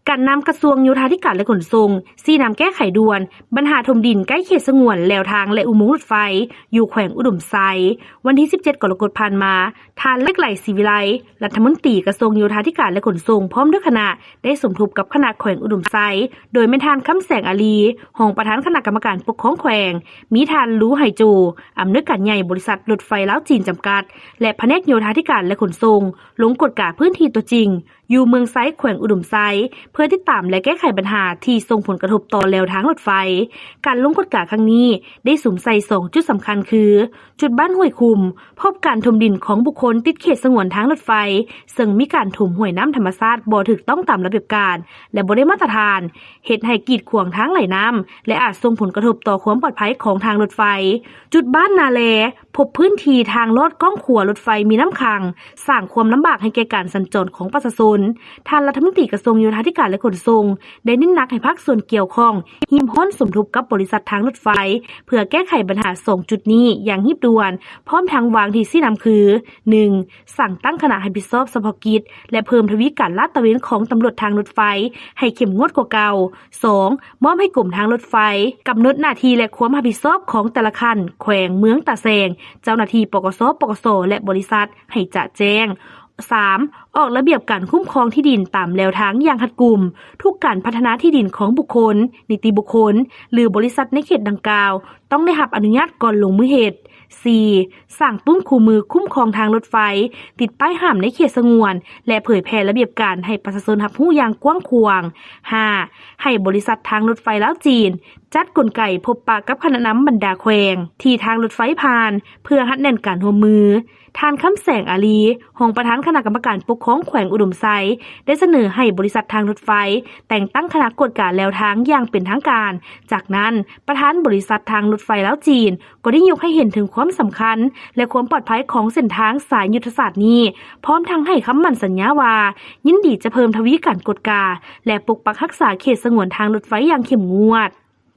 การนำกระทรวงโยธาธิการและขนส่งชี้นำแก้ไขด่วนปัญหาถมดินใกล้เขตสงวนแนวทางและอุโมงค์รถไฟอยู่แขวงอุดมไซวันที่17กรกฎาคมผ่านมาทานเล็กไหลศรีวิไลรัฐมนตรีกระทรวงโยธาธิการและขนส่งพร้อมด้วยคณะได้สมทบกับคณะแขวงอุดมไซโดยแม่ทานคำแสงอาลีรองประธานคณะกรรมการปกครองแขวงมีทานรู้ไฮโจอำนวยการใหญ่บริษัทรถไฟลาวจีนจำกัดและแผนกโยธาธิการและขนส่งลงกฎกาพื้นที่ตัวจริงอยู่เมืองไซแขวงอุดมไซเพื่อติดตามและแก้ไขปัญหาที่ส่งผลกระทบต่อแนวทางรถไฟการลงกฎกาครั้งนี้ได้สุ่มใส่2จุดสำคัญคือจุดบ้านห้วยคุมพบการถมดินของบุคคลติดเขตสงวนทางรถไฟซึ่งมีการถมห้วยน้ำธรรมชาติบ่ถูกต้องตามระเบียบการและบ่ได้มาตรฐานเหตุให้กีดขวางทางไหลน้ำและอาจส่งผลกระทบต่อความปลอดภัยของทางรถไฟจุดบ้านนาแลพบพื้นที่ทางลอดก้องขัวรถไฟมีน้ำขังสร้างความลำบากให้แก่การสัญจรของประชาชนท่านรัฐมนตรีกระทรวงโยธาธิการและขนส่งได้เน้นหนักให้ภาคส่วนเกี่ยวข้องหิมห้อนสมทบกับบริษัททางรถไฟเพื่อแก้ไขปัญหา2จุดนี้อย่างรีบด่วนพร้อมทางวางที่ชี้นำคือ 1. สั่งตั้งคณะรับผิดชอบเฉพาะกิจและเพิ่มทวีการลาดตระเวนของตำรวจทางรถไฟให้เข้มงวดกว่าเก่า 2. มอบให้กลุ่มทางรถไฟกำหนดหน้าที่และความรับผิดชอบของแต่ละคันแขวงเมืองตาแสงเจ้าหน้าที่ปกส.และบริษัทให้จะแจ้ง 3. ออกระเบียบการคุ้มครองที่ดินตามแนวทางอย่างรัดกุมทุกการพัฒนาที่ดินของบุคคลนิติบุคคลหรือบริษัทในเขตดังกล่าวต้องได้รับอนุญาตก่อนลงมือเหตุ 4. สั่งปุ้นคู่มือคุ้มครองทางรถไฟติดป้ายห้ามในเขตสงวนและเผยแพร่ระเบียบการให้ประชาชนรับรู้อย่างกว้างขวาง 5. ให้บริษัททางรถไฟลาวจีนจัดกลไกพบปะกับคณะนำบรรดาแขวงที่ทางรถไฟผ่านเพื่อหัดแน่นการร่วมมือทานคำแสงอาลีรองประธานคณะกรรมการปกครองแขวงอุดมไซได้เสนอให้บริษัททางรถไฟแต่งตั้งคณะกฎการแนวทางอย่างเป็นทางการจากนั้นประธานบริษัททางรถไฟลาวจีนก็ได้ยกให้เห็นถึงความสำคัญและความปลอดภัยของเส้นทางสายยุทธศาสตร์นี้พร้อมทั้งให้คำมั่นสัญญาว่ายินดีจะเพิ่มทวีการกฎกาและปกปักรักษาเขตสงวนทางรถไฟอย่างเข้มงวด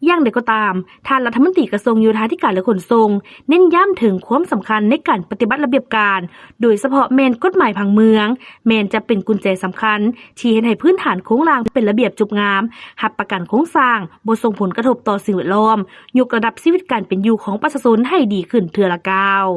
อย่างใดก็ตามท่านรัฐมนตรีกระทรวงโยธาธิการและขนส่งเน้นย้ำถึงความสำคัญในการปฏิบัติระเบียบการโดยเฉพาะแมนกฎหมายผังเมืองแมนจะเป็นกุญแจสำคัญที่ให้พื้นฐานโครงสร้างเป็นระเบียบจุบงามหับประกันโครงสร้างบ่ส่งผลกระทบต่อสิ่งแวดล้อมยกระดับชีวิตการเป็นอยู่ของประชาชนให้ดีขึ้นเทื่อละก้าว